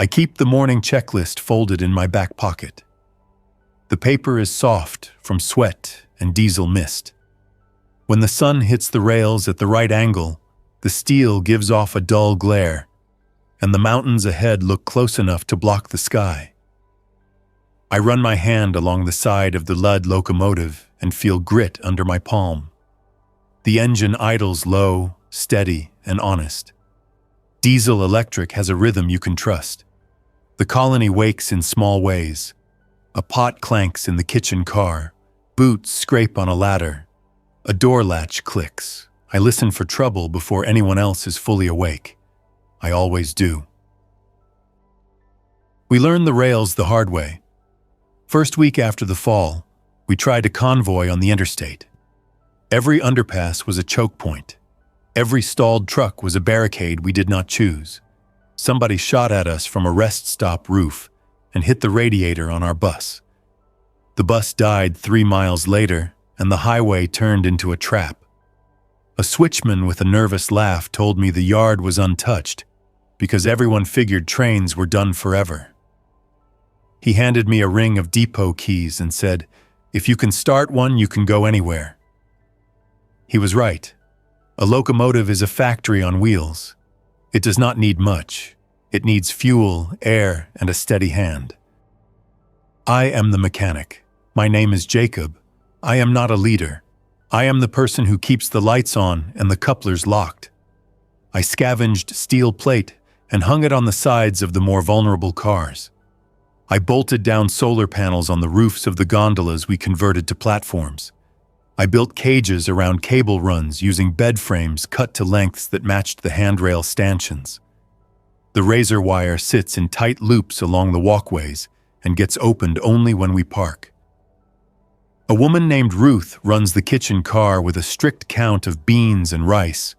I keep the morning checklist folded in my back pocket. The paper is soft from sweat and diesel mist. When the sun hits the rails at the right angle, the steel gives off a dull glare, and the mountains ahead look close enough to block the sky. I run my hand along the side of the lead locomotive and feel grit under my palm. The engine idles low, steady, and honest. Diesel electric has a rhythm you can trust. The colony wakes in small ways. A pot clanks in the kitchen car. Boots scrape on a ladder. A door latch clicks. I listen for trouble before anyone else is fully awake. I always do. We learn the rails the hard way. First week after the fall, we tried a convoy on the interstate. Every underpass was a choke point. Every stalled truck was a barricade we did not choose. Somebody shot at us from a rest stop roof and hit the radiator on our bus. The bus died 3 miles later, and the highway turned into a trap. A switchman with a nervous laugh told me the yard was untouched because everyone figured trains were done forever. He handed me a ring of depot keys and said, "If you can start one, you can go anywhere." He was right. A locomotive is a factory on wheels. It does not need much. It needs fuel, air, and a steady hand. I am the mechanic. My name is Jacob. I am not a leader. I am the person who keeps the lights on and the couplers locked. I scavenged steel plate and hung it on the sides of the more vulnerable cars. I bolted down solar panels on the roofs of the gondolas we converted to platforms. I built cages around cable runs using bed frames cut to lengths that matched the handrail stanchions. The razor wire sits in tight loops along the walkways and gets opened only when we park. A woman named Ruth runs the kitchen car with a strict count of beans and rice.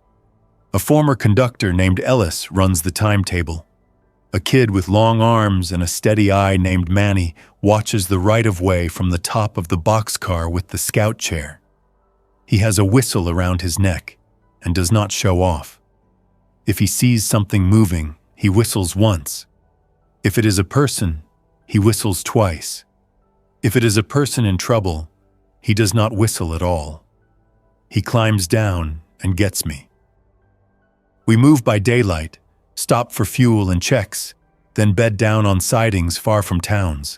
A former conductor named Ellis runs the timetable. A kid with long arms and a steady eye named Manny watches the right-of-way from the top of the boxcar with the scout chair. He has a whistle around his neck and does not show off. If he sees something moving, he whistles once. If it is a person, he whistles twice. If it is a person in trouble, he does not whistle at all. He climbs down and gets me. We move by daylight, stop for fuel and checks, then bed down on sidings far from towns.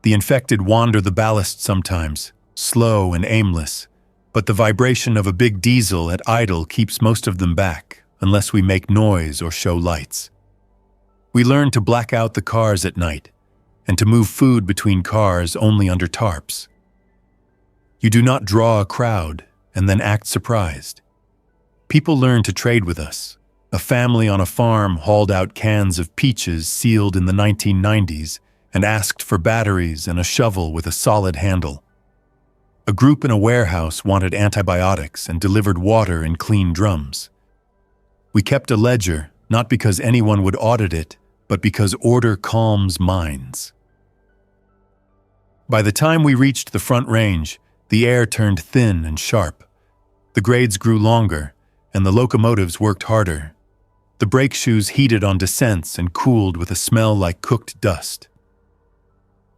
The infected wander the ballast sometimes, slow and aimless, but the vibration of a big diesel at idle keeps most of them back, unless we make noise or show lights. We learn to black out the cars at night, and to move food between cars only under tarps. You do not draw a crowd and then act surprised. People learn to trade with us. A family on a farm hauled out cans of peaches sealed in the 1990s and asked for batteries and a shovel with a solid handle. A group in a warehouse wanted antibiotics and delivered water in clean drums. We kept a ledger, not because anyone would audit it, but because order calms minds. By the time we reached the Front Range, the air turned thin and sharp. The grades grew longer, and the locomotives worked harder. The brake shoes heated on descents and cooled with a smell like cooked dust.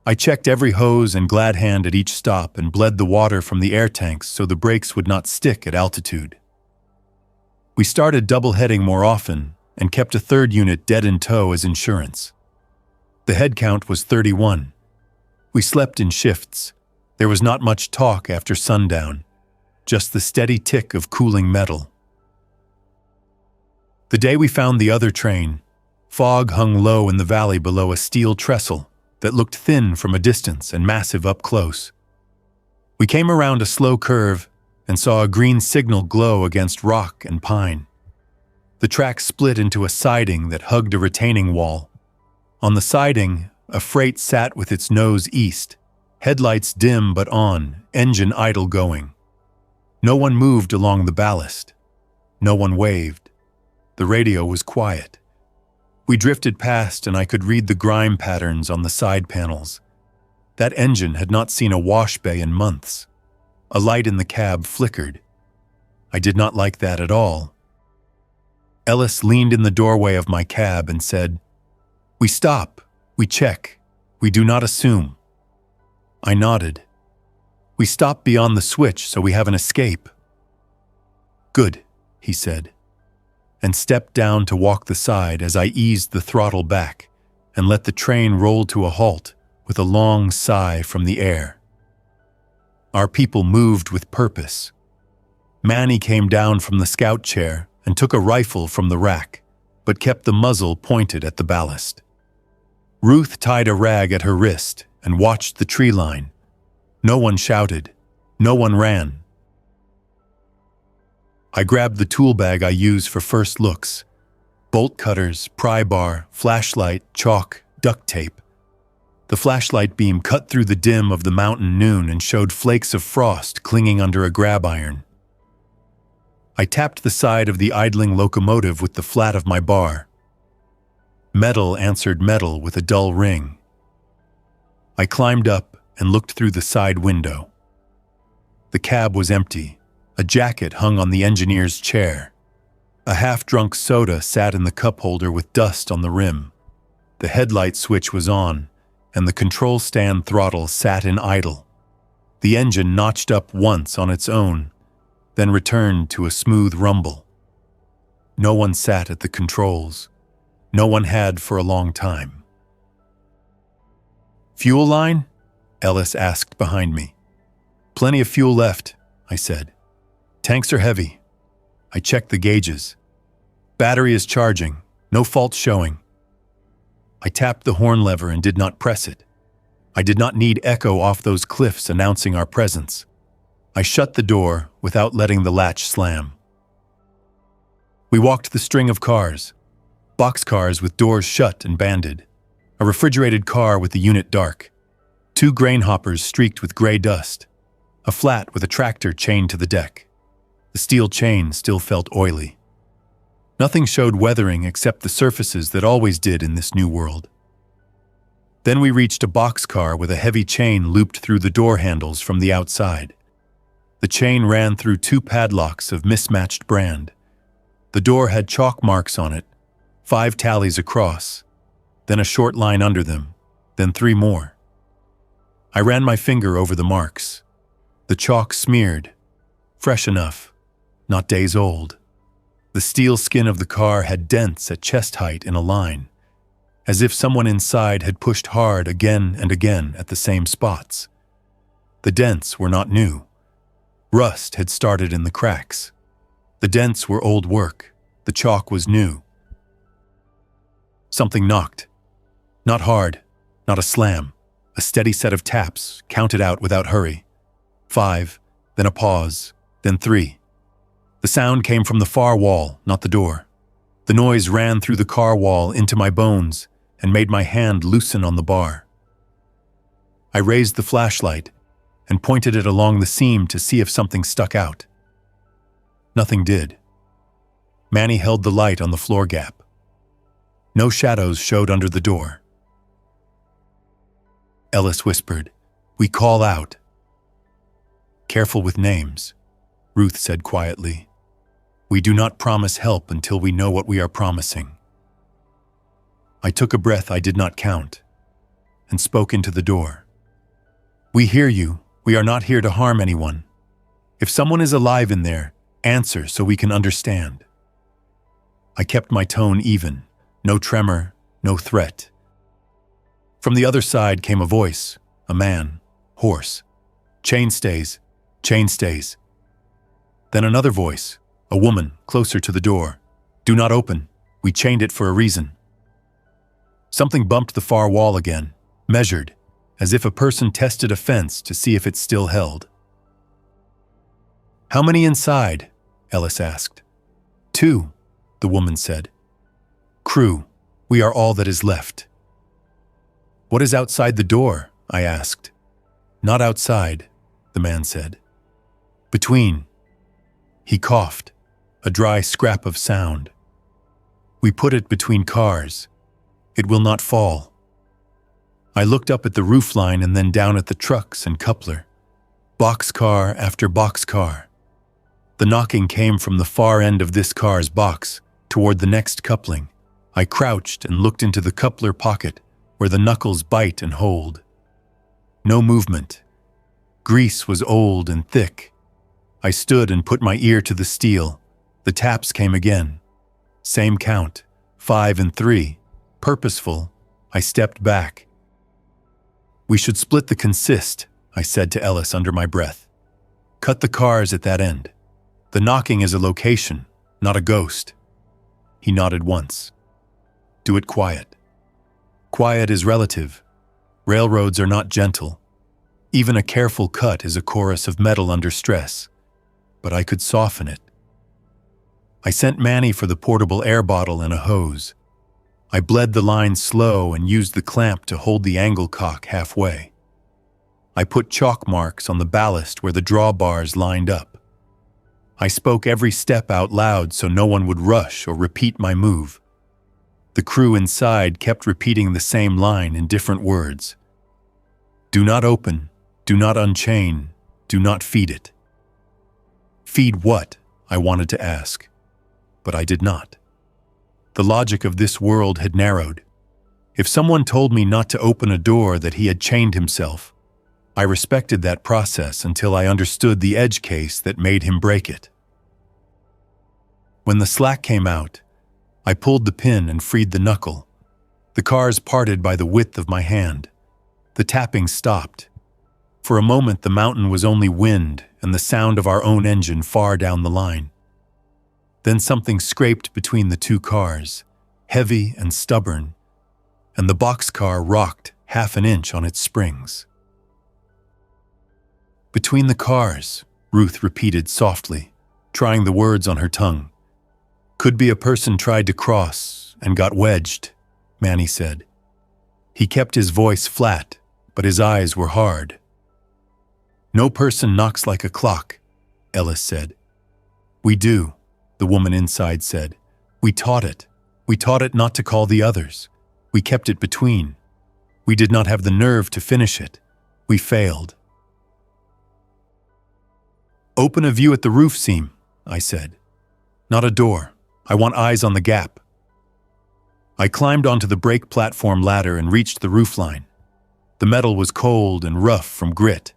I checked every hose and glad hand at each stop and bled the water from the air tanks so the brakes would not stick at altitude. We started double-heading more often and kept a third unit dead in tow as insurance. The head count was 31. We slept in shifts. There was not much talk after sundown, just the steady tick of cooling metal. The day we found the other train, fog hung low in the valley below a steel trestle that looked thin from a distance and massive up close. We came around a slow curve and saw a green signal glow against rock and pine. The track split into a siding that hugged a retaining wall. On the siding, a freight sat with its nose east, headlights dim but on, engine idle going. No one moved along the ballast. No one waved. The radio was quiet. We drifted past and I could read the grime patterns on the side panels. That engine had not seen a wash bay in months. A light in the cab flickered. I did not like that at all. Ellis leaned in the doorway of my cab and said, We stop. We check. We do not assume. I nodded. We stop beyond the switch so we have an escape. Good, he said, and stepped down to walk the side as I eased the throttle back and let the train roll to a halt with a long sigh from the air. Our people moved with purpose. Manny came down from the scout chair and took a rifle from the rack, but kept the muzzle pointed at the ballast. Ruth tied a rag at her wrist and watched the tree line. No one shouted. No one ran. I grabbed the tool bag I use for first looks. Bolt cutters, pry bar, flashlight, chalk, duct tape. The flashlight beam cut through the dim of the mountain noon and showed flakes of frost clinging under a grab iron. I tapped the side of the idling locomotive with the flat of my bar. Metal answered metal with a dull ring. I climbed up and looked through the side window. The cab was empty. A jacket hung on the engineer's chair. A half-drunk soda sat in the cup holder with dust on the rim. The headlight switch was on, and the control stand throttle sat in idle. The engine notched up once on its own, then returned to a smooth rumble. No one sat at the controls. No one had for a long time. "Fuel line?" Ellis asked behind me. "Plenty of fuel left," I said. "Tanks are heavy." I checked the gauges. "Battery is charging. No fault showing." I tapped the horn lever and did not press it. I did not need echo off those cliffs announcing our presence. I shut the door without letting the latch slam. We walked the string of cars. Boxcars with doors shut and banded. A refrigerated car with the unit dark. 2 grain hoppers streaked with gray dust. A flat with a tractor chained to the deck. The steel chain still felt oily. Nothing showed weathering except the surfaces that always did in this new world. Then we reached a boxcar with a heavy chain looped through the door handles from the outside. The chain ran through 2 padlocks of mismatched brand. The door had chalk marks on it, 5 tallies across, then a short line under them, then 3 more. I ran my finger over the marks. The chalk smeared, fresh enough, not days old. The steel skin of the car had dents at chest height in a line, as if someone inside had pushed hard again and again at the same spots. The dents were not new. Rust had started in the cracks. The dents were old work. The chalk was new. Something knocked. Not hard, not a slam. A steady set of taps, counted out without hurry. 5, then a pause, then 3. The sound came from the far wall, not the door. The noise ran through the car wall into my bones and made my hand loosen on the bar. I raised the flashlight and pointed it along the seam to see if something stuck out. Nothing did. Manny held the light on the floor gap. No shadows showed under the door. Ellis whispered, "We call out." "Careful with names," Ruth said quietly. "We do not promise help until we know what we are promising." I took a breath I did not count and spoke into the door. "We hear you. We are not here to harm anyone. If someone is alive in there, answer so we can understand." I kept my tone even, no tremor, no threat. From the other side came a voice, a man, hoarse. "Chainstays, chainstays." Then another voice, a woman, closer to the door. "Do not open. We chained it for a reason." Something bumped the far wall again, measured, as if a person tested a fence to see if it still held. "How many inside?" Ellis asked. 2, the woman said. "Crew, we are all that is left." "What is outside the door?" I asked. "Not outside," the man said. "Between." He coughed, a dry scrap of sound. "We put it between cars. It will not fall." I looked up at the roofline and then down at the trucks and coupler. Boxcar after boxcar. The knocking came from the far end of this car's box toward the next coupling, I crouched and looked into the coupler pocket where the knuckles bite and hold. No movement. Grease was old and thick. I stood and put my ear to the steel. The taps came again. Same count, 5 and 3. Purposeful, I stepped back. "We should split the consist," I said to Ellis under my breath. "Cut the cars at that end. The knocking is a location, not a ghost." He nodded once. "Do it quiet." Quiet is relative. Railroads are not gentle. Even a careful cut is a chorus of metal under stress. But I could soften it. I sent Manny for the portable air bottle and a hose. I bled the line slow and used the clamp to hold the angle cock halfway. I put chalk marks on the ballast where the drawbars lined up. I spoke every step out loud so no one would rush or repeat my move. The crew inside kept repeating the same line in different words. "Do not open, do not unchain, do not feed it." Feed what? I wanted to ask, but I did not. The logic of this world had narrowed. If someone told me not to open a door that he had chained himself, I respected that process until I understood the edge case that made him break it. When the slack came out, I pulled the pin and freed the knuckle. The cars parted by the width of my hand. The tapping stopped. For a moment the mountain was only wind and the sound of our own engine far down the line. Then something scraped between the two cars, heavy and stubborn, and the boxcar rocked half an inch on its springs. "Between the cars," Ruth repeated softly, trying the words on her tongue. "Could be a person tried to cross and got wedged," Manny said. He kept his voice flat, but his eyes were hard. "No person knocks like a clock," Ellis said. "We do," the woman inside said. "We taught it. We taught it not to call the others. We kept it between. We did not have the nerve to finish it. We failed." "Open a view at the roof seam," I said. "Not a door. I want eyes on the gap." I climbed onto the brake platform ladder and reached the roofline. The metal was cold and rough from grit.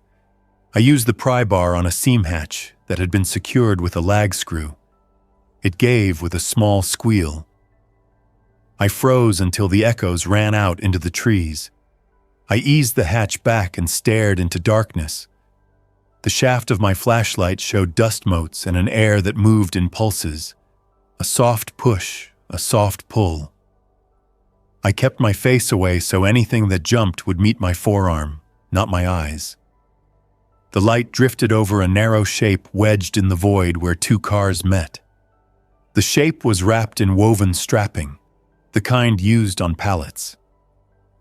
I used the pry bar on a seam hatch that had been secured with a lag screw. It gave with a small squeal. I froze until the echoes ran out into the trees. I eased the hatch back and stared into darkness. The shaft of my flashlight showed dust motes and an air that moved in pulses. A soft push, a soft pull. I kept my face away so anything that jumped would meet my forearm, not my eyes. The light drifted over a narrow shape wedged in the void where two cars met. The shape was wrapped in woven strapping, the kind used on pallets.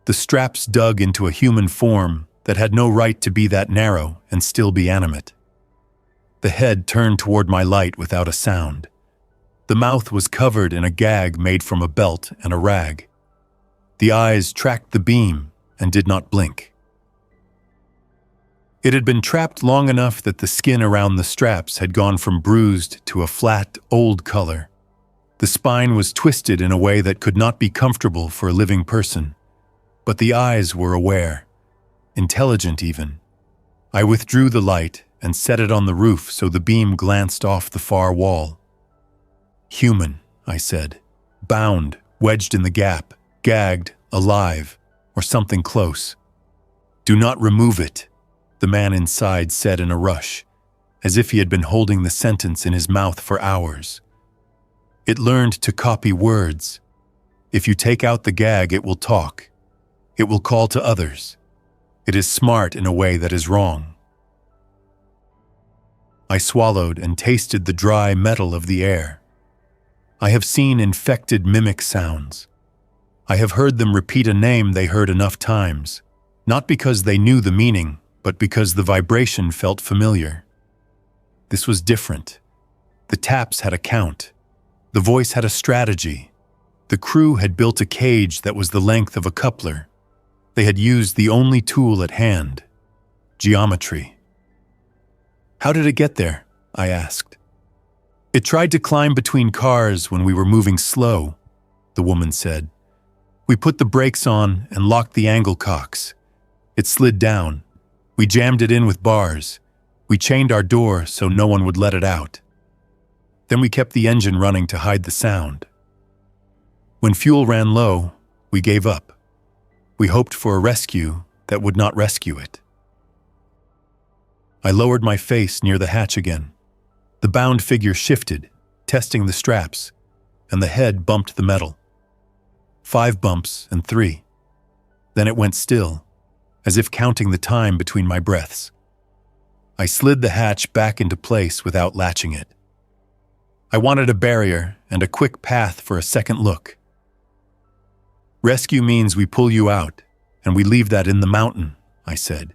The straps dug into a human form that had no right to be that narrow and still be animate. The head turned toward my light without a sound. The mouth was covered in a gag made from a belt and a rag. The eyes tracked the beam and did not blink. It had been trapped long enough that the skin around the straps had gone from bruised to a flat, old color. The spine was twisted in a way that could not be comfortable for a living person. But the eyes were aware, intelligent even. I withdrew the light and set it on the roof so the beam glanced off the far wall. "Human," I said. "Bound, wedged in the gap, gagged, alive, or something close. Do not remove it," the man inside said in a rush, as if he had been holding the sentence in his mouth for hours. "It learned to copy words. If you take out the gag, it will talk. It will call to others. It is smart in a way that is wrong." I swallowed and tasted the dry metal of the air. I have seen infected mimic sounds. I have heard them repeat a name they heard enough times, not because they knew the meaning, but because the vibration felt familiar. This was different. The taps had a count. The voice had a strategy. The crew had built a cage that was the length of a coupler. They had used the only tool at hand: geometry. "How did it get there?" I asked. "It tried to climb between cars when we were moving slow. the woman said. We put the brakes on and locked the angle cocks. It slid down. We jammed it in with bars. We chained our door so no one would let it out. Then we kept the engine running to hide the sound. When fuel ran low, we gave up. We hoped for a rescue that would not rescue it. I lowered my face near the hatch again. The bound figure shifted, testing the straps, and the head bumped the metal. 5 bumps and 3. Then it went still, as if counting the time between my breaths. I slid the hatch back into place without latching it. I wanted a barrier and a quick path for a second look. Rescue means we pull you out, and we leave that in the mountain, I said.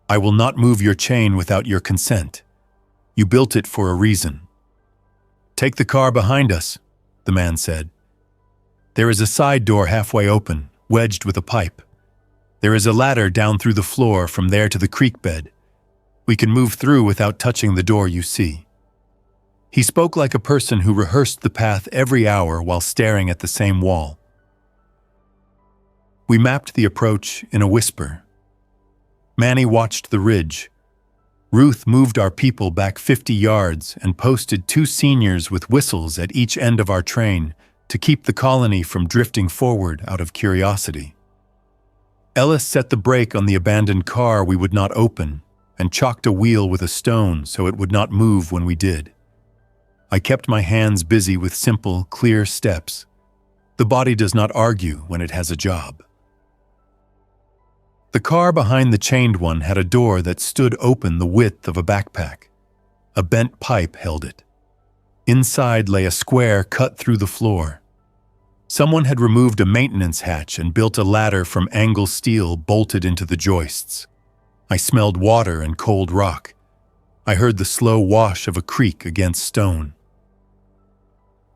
I will not move your chain without your consent. You built it for a reason. Take the car behind us, the man said. There is a side door halfway open, wedged with a pipe. There is a ladder down through the floor from there to the creek bed. We can move through without touching the door you see. He spoke like a person who rehearsed the path every hour while staring at the same wall. We mapped the approach in a whisper. Manny watched the ridge. Ruth moved our people back 50 yards and posted 2 seniors with whistles at each end of our train to keep the colony from drifting forward out of curiosity. Ellis set the brake on the abandoned car we would not open and chalked a wheel with a stone so it would not move when we did. I kept my hands busy with simple, clear steps. The body does not argue when it has a job. The car behind the chained one had a door that stood open the width of a backpack. A bent pipe held it. Inside lay a square cut through the floor. Someone had removed a maintenance hatch and built a ladder from angle steel bolted into the joists. I smelled water and cold rock. I heard the slow wash of a creek against stone.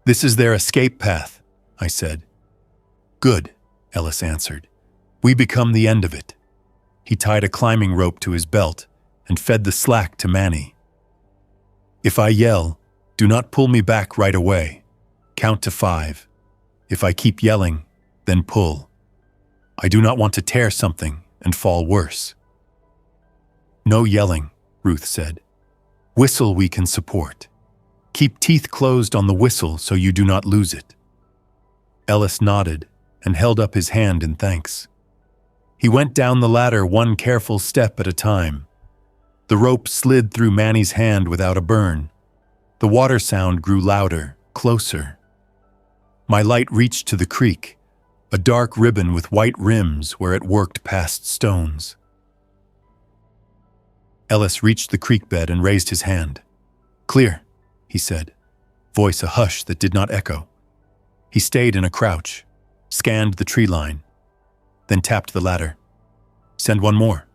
This is their escape path, I said. Good, Ellis answered. We become the end of it. He tied a climbing rope to his belt and fed the slack to Manny. If I yell, do not pull me back right away. Count to 5. If I keep yelling, then pull. I do not want to tear something and fall worse. No yelling, Ruth said. Whistle we can support. Keep teeth closed on the whistle so you do not lose it. Ellis nodded and held up his hand in thanks. He went down the ladder one careful step at a time. The rope slid through Manny's hand without a burn. The water sound grew louder, closer. My light reached to the creek, a dark ribbon with white rims where it worked past stones. Ellis reached the creek bed and raised his hand. Clear, he said, voice a hush that did not echo. He stayed in a crouch, scanned the tree line, then tapped the ladder. Send one more.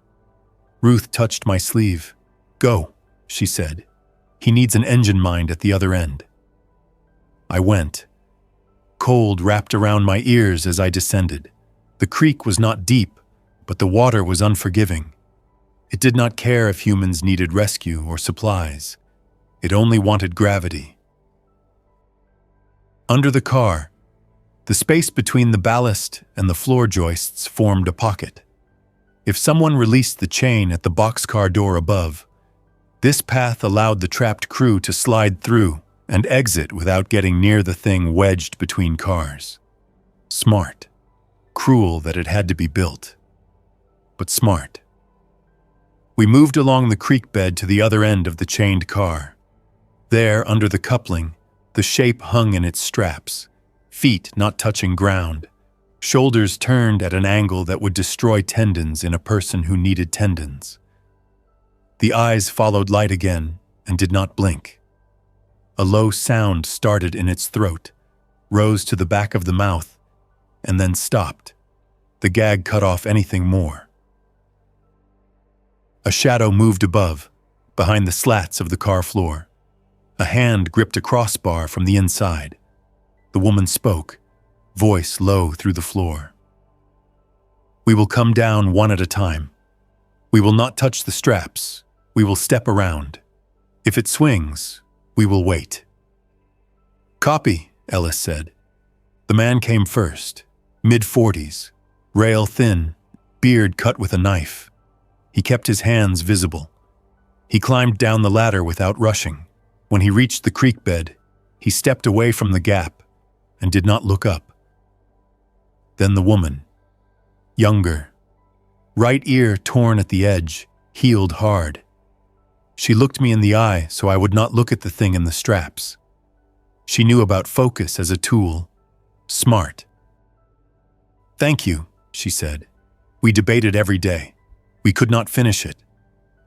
Ruth touched my sleeve. Go, she said. He needs an engine mind at the other end. I went. Cold wrapped around my ears as I descended. The creek was not deep, but the water was unforgiving. It did not care if humans needed rescue or supplies. It only wanted gravity. Under the car, the space between the ballast and the floor joists formed a pocket. If someone released the chain at the boxcar door above, this path allowed the trapped crew to slide through and exit without getting near the thing wedged between cars. Smart. Cruel that it had to be built. But smart. We moved along the creek bed to the other end of the chained car. There, under the coupling, the shape hung in its straps, feet not touching ground, shoulders turned at an angle that would destroy tendons in a person who needed tendons. The eyes followed light again and did not blink. A low sound started in its throat, rose to the back of the mouth, and then stopped. The gag cut off anything more. A shadow moved above, behind the slats of the car floor. A hand gripped a crossbar from the inside. The woman spoke, voice low through the floor. We will come down one at a time. We will not touch the straps. We will step around. If it swings, we will wait. Copy, Ellis said. The man came first, mid-40s, rail thin, beard cut with a knife. He kept his hands visible. He climbed down the ladder without rushing. When he reached the creek bed, he stepped away from the gap and did not look up. Then the woman, younger, right ear torn at the edge, healed hard. She looked me in the eye so I would not look at the thing in the straps. She knew about focus as a tool. Smart. "Thank you," she said. "We debated every day. We could not finish it.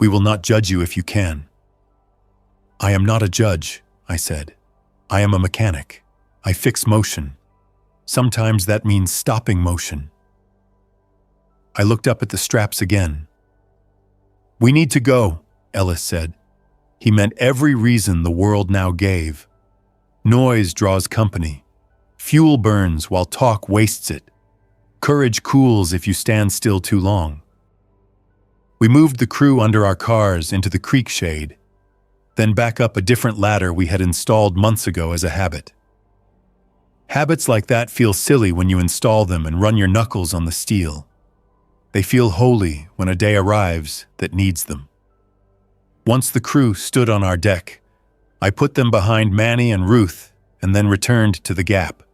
We will not judge you if you can." "I am not a judge," I said. "I am a mechanic. I fix motion. Sometimes that means stopping motion." I looked up at the straps again. "We need to go," Ellis said. He meant every reason the world now gave. Noise draws company. Fuel burns while talk wastes it. Courage cools if you stand still too long. We moved the crew under our cars into the creek shade, then back up a different ladder we had installed months ago as a habit. Habits like that feel silly when you install them and run your knuckles on the steel. They feel holy when a day arrives that needs them. Once the crew stood on our deck, I put them behind Manny and Ruth and then returned to the gap.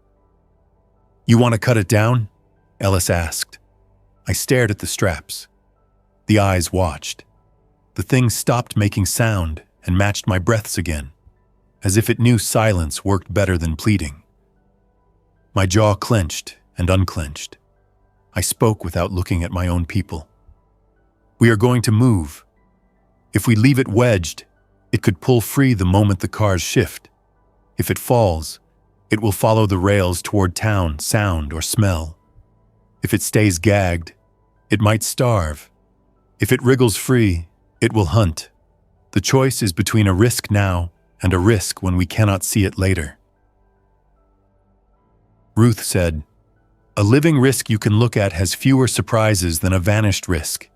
"You want to cut it down?" Ellis asked. I stared at the straps. The eyes watched. The thing stopped making sound and matched my breaths again, as if it knew silence worked better than pleading. My jaw clenched and unclenched. I spoke without looking at my own people. "We are going to move. If we leave it wedged, it could pull free the moment the cars shift. If it falls, it will follow the rails toward town, sound, or smell. If it stays gagged, it might starve. If it wriggles free, it will hunt. The choice is between a risk now and a risk when we cannot see it later." Ruth said, "A living risk you can look at has fewer surprises than a vanished risk."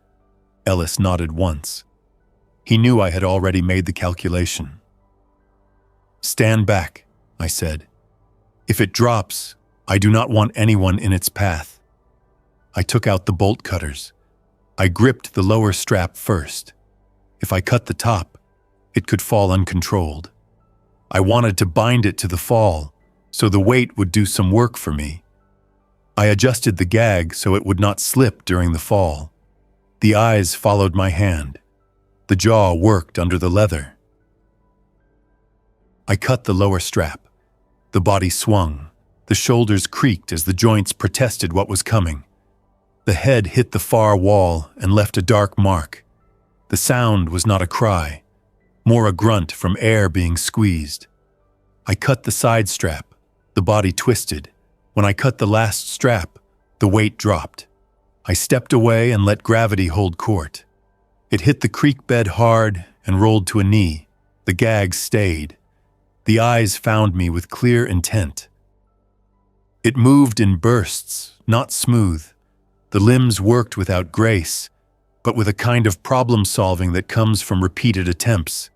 Ellis nodded once. He knew I had already made the calculation. "Stand back," I said. "If it drops, I do not want anyone in its path." I took out the bolt cutters. I gripped the lower strap first. If I cut the top, it could fall uncontrolled. I wanted to bind it to the fall, so the weight would do some work for me. I adjusted the gag so it would not slip during the fall. The eyes followed my hand. The jaw worked under the leather. I cut the lower strap. The body swung. The shoulders creaked as the joints protested what was coming. The head hit the far wall and left a dark mark. The sound was not a cry, more a grunt from air being squeezed. I cut the side strap. The body twisted. When I cut the last strap, the weight dropped. I stepped away and let gravity hold court. It hit the creek bed hard and rolled to a knee. The gag stayed. The eyes found me with clear intent. It moved in bursts, not smooth. The limbs worked without grace, but with a kind of problem-solving that comes from repeated attempts.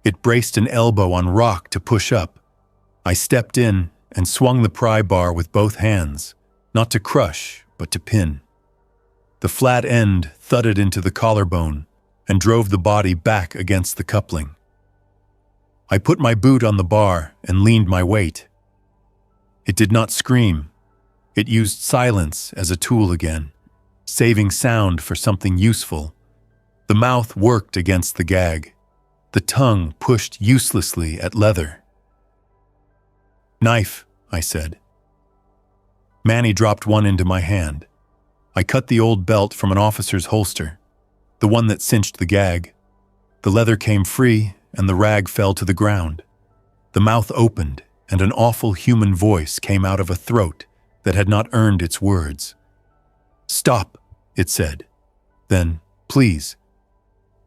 It braced an elbow on rock to push up. I stepped in and swung the pry bar with both hands, not to crush, but to pin. The flat end thudded into the collarbone and drove the body back against the coupling. I put my boot on the bar and leaned my weight. It did not scream. It used silence as a tool again, saving sound for something useful. The mouth worked against the gag. The tongue pushed uselessly at leather. "Knife," I said. Manny dropped one into my hand. I cut the old belt from an officer's holster, the one that cinched the gag. The leather came free and the rag fell to the ground. The mouth opened and an awful human voice came out of a throat that had not earned its words. "Stop," it said. Then, "Please."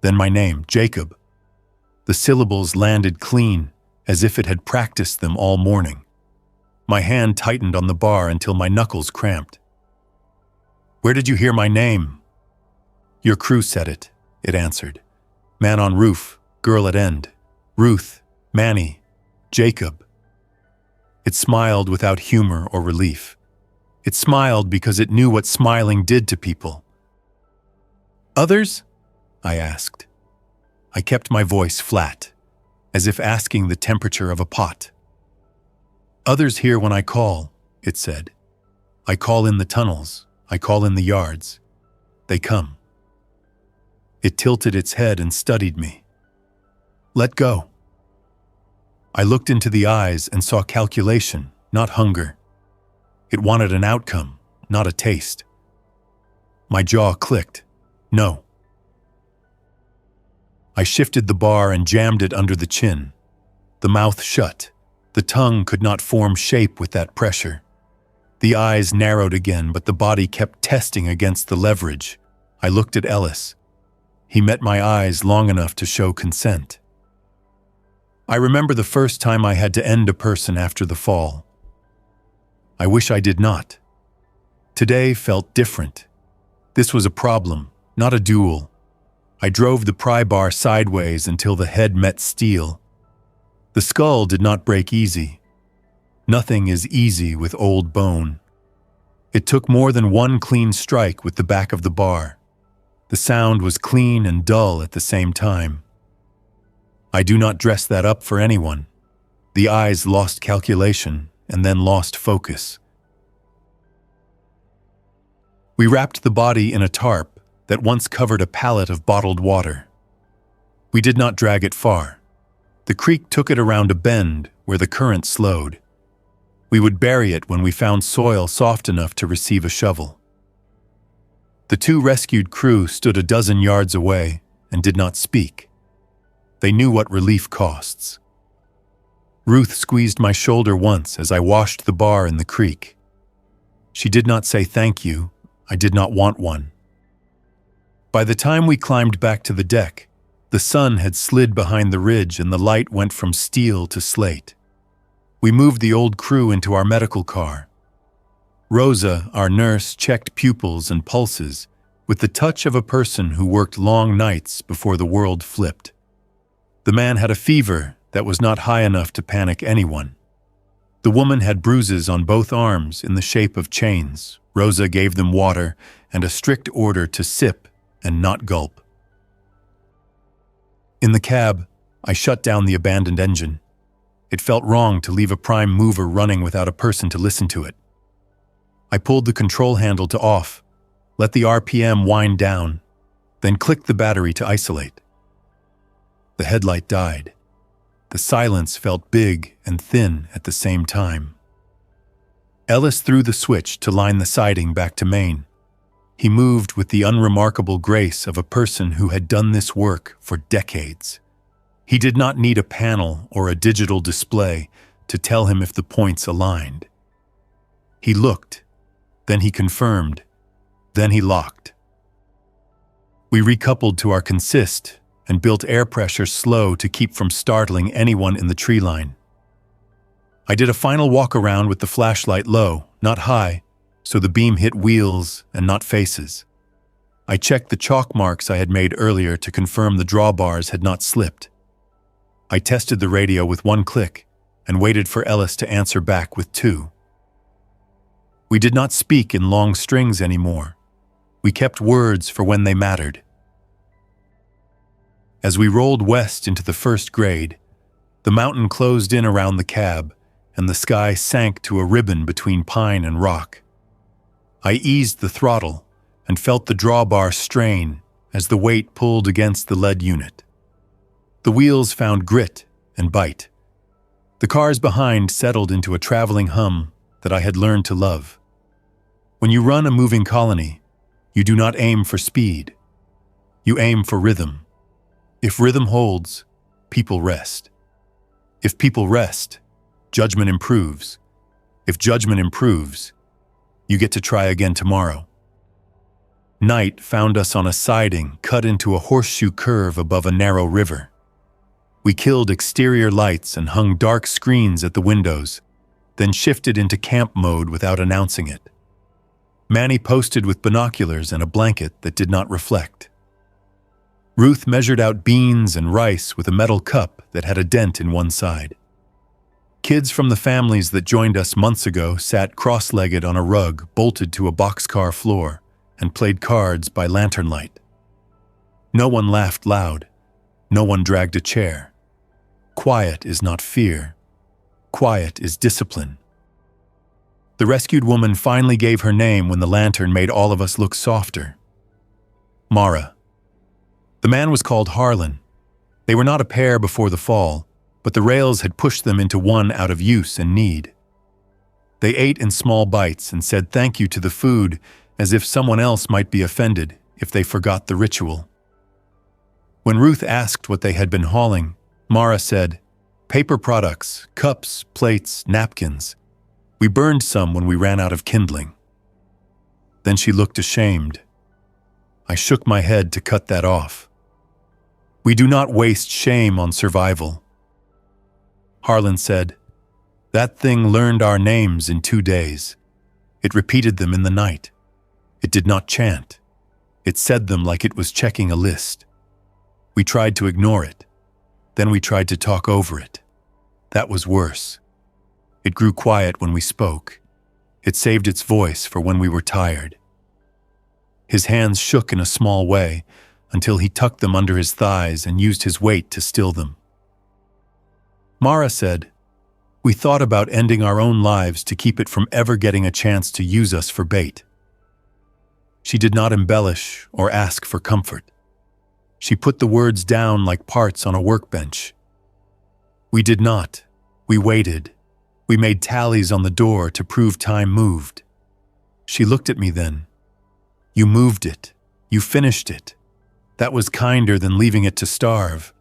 Then my name, Jacob. The syllables landed clean, as if it had practiced them all morning. My hand tightened on the bar until my knuckles cramped. "Where did you hear my name?" "Your crew said it," it answered. "Man on roof, girl at end. Ruth, Manny, Jacob." It smiled without humor or relief. It smiled because it knew what smiling did to people. "Others?" I asked. I kept my voice flat, as if asking the temperature of a pot. "Others hear when I call," it said. "I call in the tunnels. I call in the yards. They come." It tilted its head and studied me. "Let go." I looked into the eyes and saw calculation, not hunger. It wanted an outcome, not a taste. My jaw clicked. No. I shifted the bar and jammed it under the chin. The mouth shut. The tongue could not form shape with that pressure. The eyes narrowed again, but the body kept testing against the leverage. I looked at Ellis. He met my eyes long enough to show consent. I remember the first time I had to end a person after the fall. I wish I did not. Today felt different. This was a problem, not a duel. I drove the pry bar sideways until the head met steel. The skull did not break easy. Nothing is easy with old bone. It took more than one clean strike with the back of the bar. The sound was clean and dull at the same time. I do not dress that up for anyone. The eyes lost calculation and then lost focus. We wrapped the body in a tarp that once covered a pallet of bottled water. We did not drag it far. The creek took it around a bend where the current slowed. We would bury it when we found soil soft enough to receive a shovel. The two rescued crew stood a dozen yards away and did not speak. They knew what relief costs. Ruth squeezed my shoulder once as I washed the bar in the creek. She did not say thank you. I did not want one. By the time we climbed back to the deck, the sun had slid behind the ridge and the light went from steel to slate. We moved the old crew into our medical car. Rosa, our nurse, checked pupils and pulses with the touch of a person who worked long nights before the world flipped. The man had a fever that was not high enough to panic anyone. The woman had bruises on both arms in the shape of chains. Rosa gave them water and a strict order to sip and not gulp. In the cab, I shut down the abandoned engine. It felt wrong to leave a prime mover running without a person to listen to it. I pulled the control handle to off, let the RPM wind down, then clicked the battery to isolate. The headlight died. The silence felt big and thin at the same time. Ellis threw the switch to line the siding back to main. He moved with the unremarkable grace of a person who had done this work for decades. He did not need a panel or a digital display to tell him if the points aligned. He looked, then he confirmed, then he locked. We recoupled to our consist and built air pressure slow to keep from startling anyone in the tree line. I did a final walk around with the flashlight low, not high, so the beam hit wheels and not faces. I checked the chalk marks I had made earlier to confirm the drawbars had not slipped. I tested the radio with one click and waited for Ellis to answer back with two. We did not speak in long strings anymore. We kept words for when they mattered. As we rolled west into the first grade, the mountain closed in around the cab and the sky sank to a ribbon between pine and rock. I eased the throttle and felt the drawbar strain as the weight pulled against the lead unit. The wheels found grit and bite. The cars behind settled into a traveling hum that I had learned to love. When you run a moving colony, you do not aim for speed. You aim for rhythm. If rhythm holds, people rest. If people rest, judgment improves. If judgment improves, you get to try again tomorrow. Night found us on a siding cut into a horseshoe curve above a narrow river. We killed exterior lights and hung dark screens at the windows, then shifted into camp mode without announcing it. Manny posted with binoculars and a blanket that did not reflect. Ruth measured out beans and rice with a metal cup that had a dent in one side. kids from the families that joined us months ago sat cross-legged on a rug bolted to a boxcar floor and played cards by lantern light. No one laughed loud. No one dragged a chair. Quiet is not fear. Quiet is discipline. The rescued woman finally gave her name when the lantern made all of us look softer. Mara. The man was called Harlan. They were not a pair before the fall, but the rails had pushed them into one out of use and need. They ate in small bites and said thank you to the food as if someone else might be offended if they forgot the ritual. When Ruth asked what they had been hauling, Mara said, "Paper products, cups, plates, napkins. We burned some when we ran out of kindling." Then she looked ashamed. I shook my head to cut that off. We do not waste shame on survival. Harlan said, "That thing learned our names in 2 days. It repeated them in the night. It did not chant. It said them like it was checking a list. We tried to ignore it. Then we tried to talk over it. That was worse. It grew quiet when we spoke. It saved its voice for when we were tired." His hands shook in a small way until he tucked them under his thighs and used his weight to still them. Mara said, "We thought about ending our own lives to keep it from ever getting a chance to use us for bait." She did not embellish or ask for comfort. She put the words down like parts on a workbench. We did not. We waited. We made tallies on the door to prove time moved. She looked at me then. "You moved it. You finished it. That was kinder than leaving it to starve."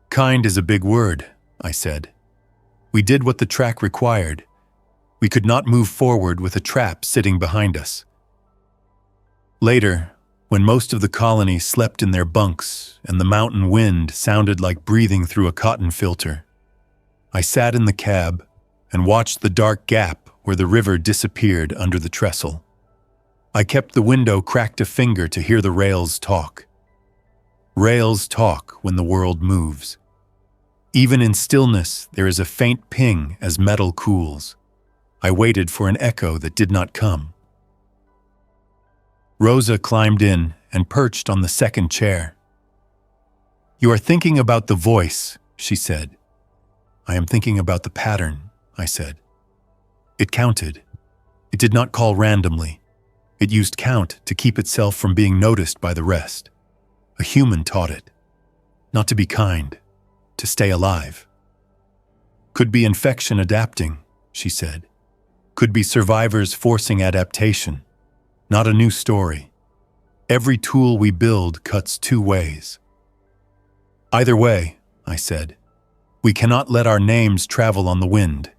"Kind is a big word," I said. "We did what the track required. We could not move forward with a trap sitting behind us." Later, when most of the colony slept in their bunks and the mountain wind sounded like breathing through a cotton filter, I sat in the cab and watched the dark gap where the river disappeared under the trestle. I kept the window cracked a finger to hear the rails talk. Rails talk when the world moves. Even in stillness, there is a faint ping as metal cools. I waited for an echo that did not come. Rosa climbed in and perched on the second chair. "You are thinking about the voice," she said. "I am thinking about the pattern," I said. It counted. It did not call randomly. It used count to keep itself from being noticed by the rest. A human taught it. Not to be kind, to stay alive. "Could be infection adapting," she said. "Could be survivors forcing adaptation. Not a new story. Every tool we build cuts 2 ways." "Either way," I said, "we cannot let our names travel on the wind.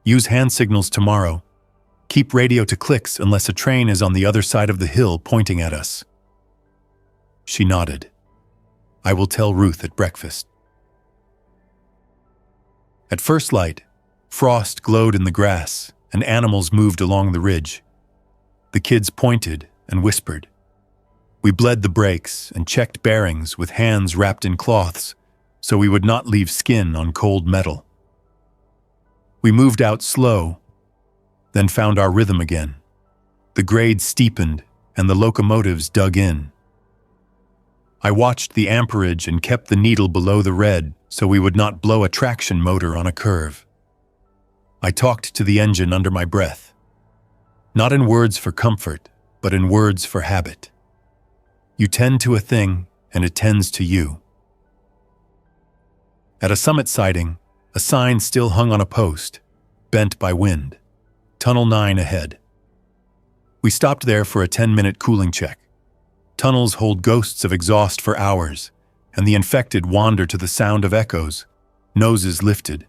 Use hand signals tomorrow. Keep radio to clicks unless a train is on the other side of the hill pointing at us." She nodded. "I will tell Ruth at breakfast." At first light, frost glowed in the grass and animals moved along the ridge. The kids pointed and whispered. We bled the brakes and checked bearings with hands wrapped in cloths so we would not leave skin on cold metal. We moved out slow, then found our rhythm again. The grade steepened and the locomotives dug in. I watched the amperage and kept the needle below the red so we would not blow a traction motor on a curve. I talked to the engine under my breath. Not in words for comfort, but in words for habit. You tend to a thing, and it tends to you. At a summit sighting, a sign still hung on a post, bent by wind. Tunnel 9 ahead. We stopped there for a 10-minute cooling check. Tunnels hold ghosts of exhaust for hours, and the infected wander to the sound of echoes, noses lifted,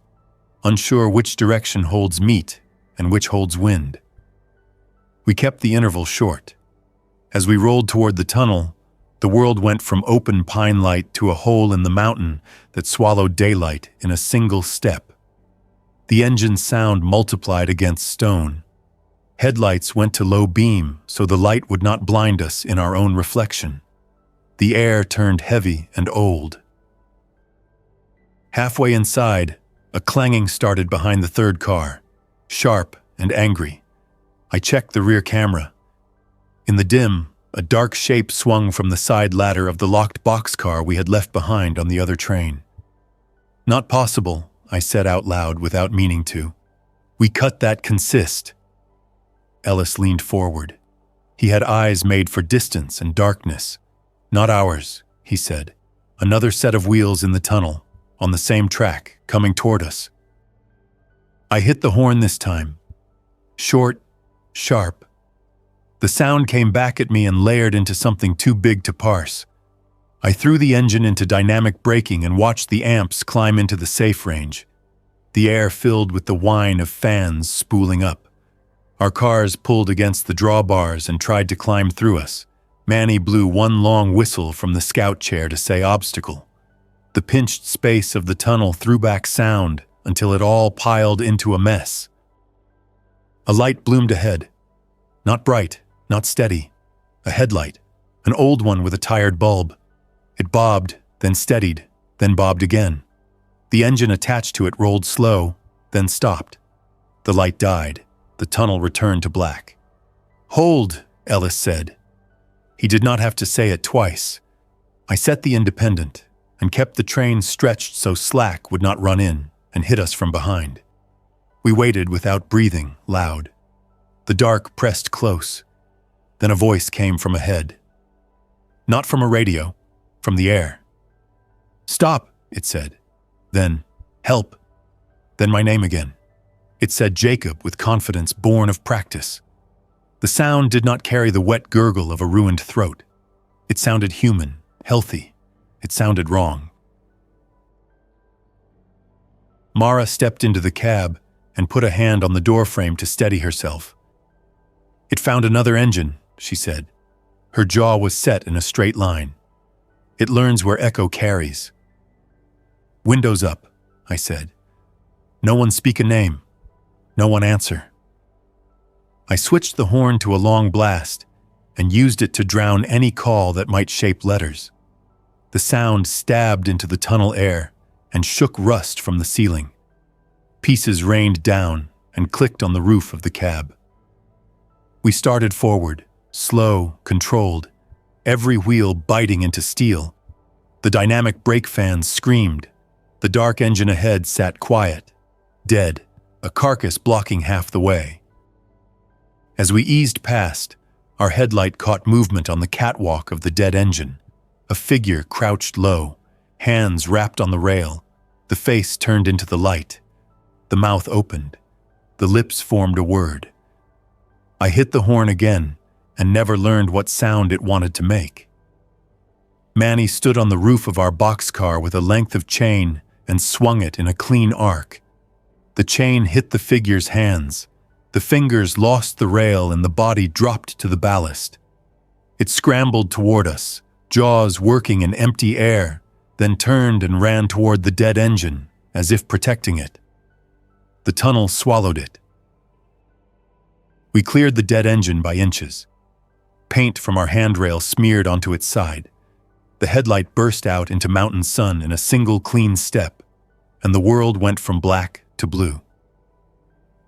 unsure which direction holds meat and which holds wind. We kept the interval short. As we rolled toward the tunnel, the world went from open pine light to a hole in the mountain that swallowed daylight in a single step. The engine's sound multiplied against stone. Headlights went to low beam so the light would not blind us in our own reflection. The air turned heavy and old. Halfway inside, A clanging started behind the third car, sharp and angry. I checked the rear camera. In the dim, a dark shape swung from the side ladder of the locked boxcar we had left behind on the other train. "Not possible," I said out loud without meaning to. "We cut that consist." Ellis leaned forward. He had eyes made for distance and darkness. "Not ours," he said. "Another set of wheels in the tunnel, on the same track, coming toward us." I hit the horn this time. Short, sharp. The sound came back at me and layered into something too big to parse. I threw the engine into dynamic braking and watched the amps climb into the safe range. The air filled with the whine of fans spooling up. Our cars pulled against the drawbars and tried to climb through us. Manny blew one long whistle from the scout chair to say obstacle. The pinched space of the tunnel threw back sound until it all piled into a mess. A light bloomed ahead. Not bright, not steady. A headlight, an old one with a tired bulb. It bobbed, then steadied, then bobbed again. The engine attached to it rolled slow, then stopped. The light died. The tunnel returned to black. "Hold," Ellis said. He did not have to say it twice. I set the independent and kept the train stretched so slack would not run in and hit us from behind. We waited without breathing, loud. The dark pressed close. Then a voice came from ahead. Not from a radio, from the air. "Stop," it said. Then, "Help." Then my name again. It said Jacob with confidence born of practice. The sound did not carry the wet gurgle of a ruined throat. It sounded human, healthy. It sounded wrong. Mara stepped into the cab and put a hand on the doorframe to steady herself. "It found another engine," she said. Her jaw was set in a straight line. "It learns where echo carries." "Windows up," I said. "No one speak a name. No one answer." I switched the horn to a long blast and used it to drown any call that might shape letters. The sound stabbed into the tunnel air and shook rust from the ceiling. Pieces rained down and clicked on the roof of the cab. We started forward, slow, controlled, every wheel biting into steel. The dynamic brake fans screamed. The dark engine ahead sat quiet, dead, a carcass blocking half the way. As we eased past, our headlight caught movement on the catwalk of the dead engine. A figure crouched low, hands wrapped on the rail. The face turned into the light. The mouth opened. The lips formed a word. I hit the horn again and never learned what sound it wanted to make. Manny stood on the roof of our boxcar with a length of chain and swung it in a clean arc. The chain hit the figure's hands. The fingers lost the rail and the body dropped to the ballast. It scrambled toward us, jaws working in empty air, then turned and ran toward the dead engine, as if protecting it. The tunnel swallowed it. We cleared the dead engine by inches. Paint from our handrail smeared onto its side. The headlight burst out into mountain sun in a single clean step, and the world went from black to blue.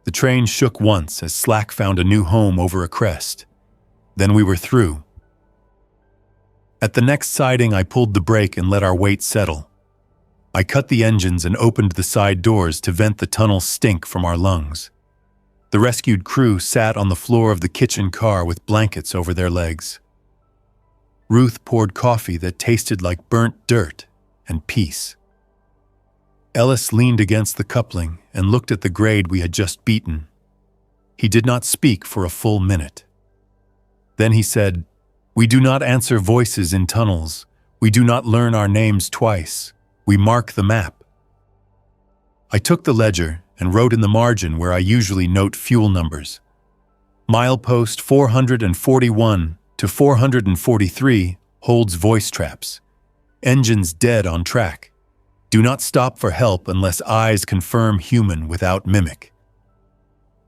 The train shook once as slack found a new home over a crest. Then we were through. At the next siding, I pulled the brake and let our weight settle. I cut the engines and opened the side doors to vent the tunnel stink from our lungs. The rescued crew sat on the floor of the kitchen car with blankets over their legs. Ruth poured coffee that tasted like burnt dirt and peace. Ellis leaned against the coupling and looked at the grade we had just beaten. He did not speak for a full minute. Then he said, "We do not answer voices in tunnels. We do not learn our names twice. We mark the map." I took the ledger and wrote in the margin where I usually note fuel numbers. Milepost 441 to 443 holds voice traps. Engines dead on track. Do not stop for help unless eyes confirm human without mimic.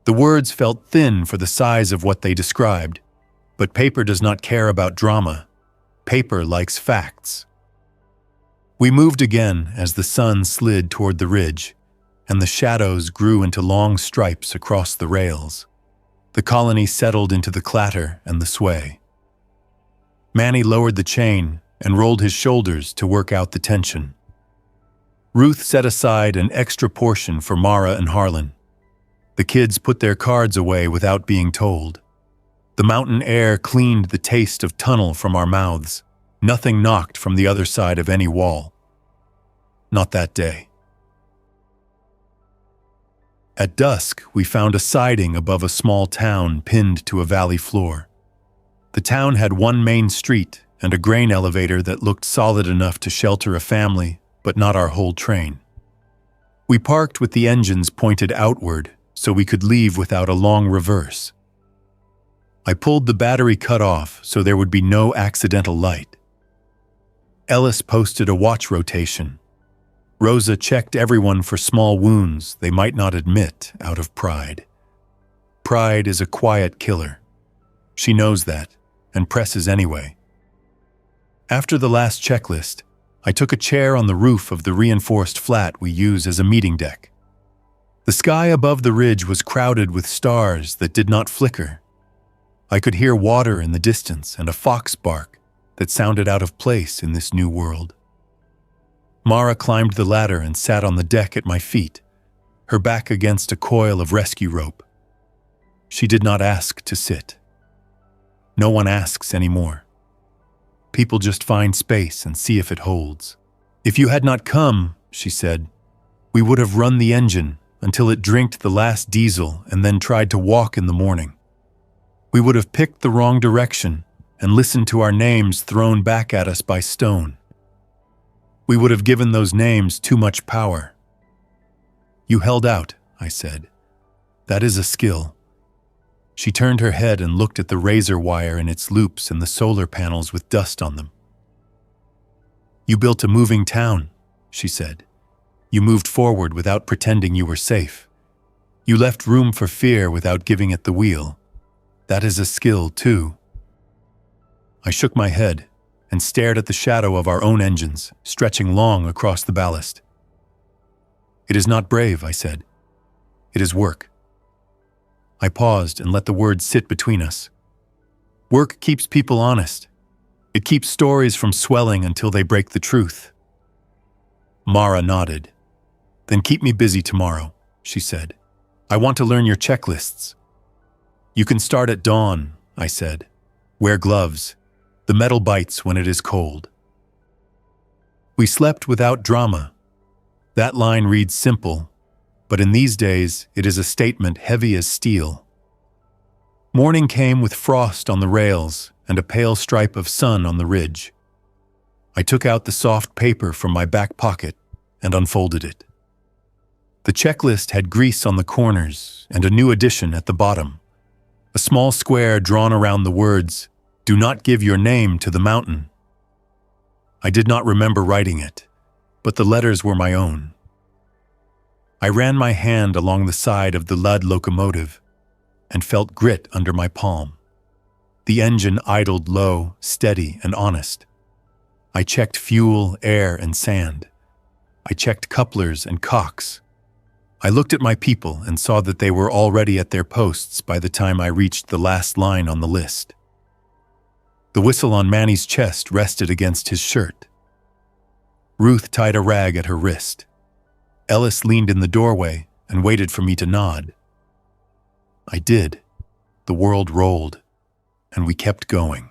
The words felt thin for the size of what they described, but paper does not care about drama. Paper likes facts. We moved again as the sun slid toward the ridge. and the shadows grew into long stripes across the rails. The colony settled into the clatter and the sway. Manny lowered the chain and rolled his shoulders to work out the tension. Ruth set aside an extra portion for Mara and Harlan. The kids put their cards away without being told. The mountain air cleaned the taste of tunnel from our mouths. Nothing knocked from the other side of any wall. Not that day. At dusk, we found a siding above a small town pinned to a valley floor. The town had one main street and a grain elevator that looked solid enough to shelter a family, but not our whole train. We parked with the engines pointed outward so we could leave without a long reverse. I pulled the battery cut off so there would be no accidental light. Ellis posted a watch rotation. Rosa checked everyone for small wounds they might not admit out of pride. Pride is a quiet killer. She knows that and presses anyway. After the last checklist, I took a chair on the roof of the reinforced flat we use as a meeting deck. The sky above the ridge was crowded with stars that did not flicker. I could hear water in the distance and a fox bark that sounded out of place in this new world. Mara climbed the ladder and sat on the deck at my feet, her back against a coil of rescue rope. She did not ask to sit. No one asks anymore. People just find space and see if it holds. If you had not come, she said, we would have run the engine until it drinked the last diesel and then tried to walk in the morning. We would have picked the wrong direction and listened to our names thrown back at us by stone. We would have given those names too much power. You held out, I said. That is a skill. She turned her head and looked at the razor wire in its loops and the solar panels with dust on them. You built a moving town, she said. You moved forward without pretending you were safe. You left room for fear without giving it the wheel. That is a skill, too. I shook my head and stared at the shadow of our own engines, stretching long across the ballast. It is not brave, I said. It is work. I paused and let the words sit between us. Work keeps people honest. It keeps stories from swelling until they break the truth. Mara nodded. Then keep me busy tomorrow, she said. I want to learn your checklists. You can start at dawn, I said. Wear gloves. The metal bites when it is cold. We slept without drama. That line reads simple, but in these days it is a statement heavy as steel. Morning came with frost on the rails and a pale stripe of sun on the ridge. I took out the soft paper from my back pocket and unfolded it. The checklist had grease on the corners and a new addition at the bottom. A small square drawn around the words, "Do not give your name to the mountain." I did not remember writing it, but the letters were my own. I ran my hand along the side of the Lud locomotive and felt grit under my palm. The engine idled low, steady, and honest. I checked fuel, air, and sand. I checked couplers and cocks. I looked at my people and saw that they were already at their posts by the time I reached the last line on the list. The whistle on Manny's chest rested against his shirt. Ruth tied a rag at her wrist. Ellis leaned in the doorway and waited for me to nod. I did. The world rolled, and we kept going.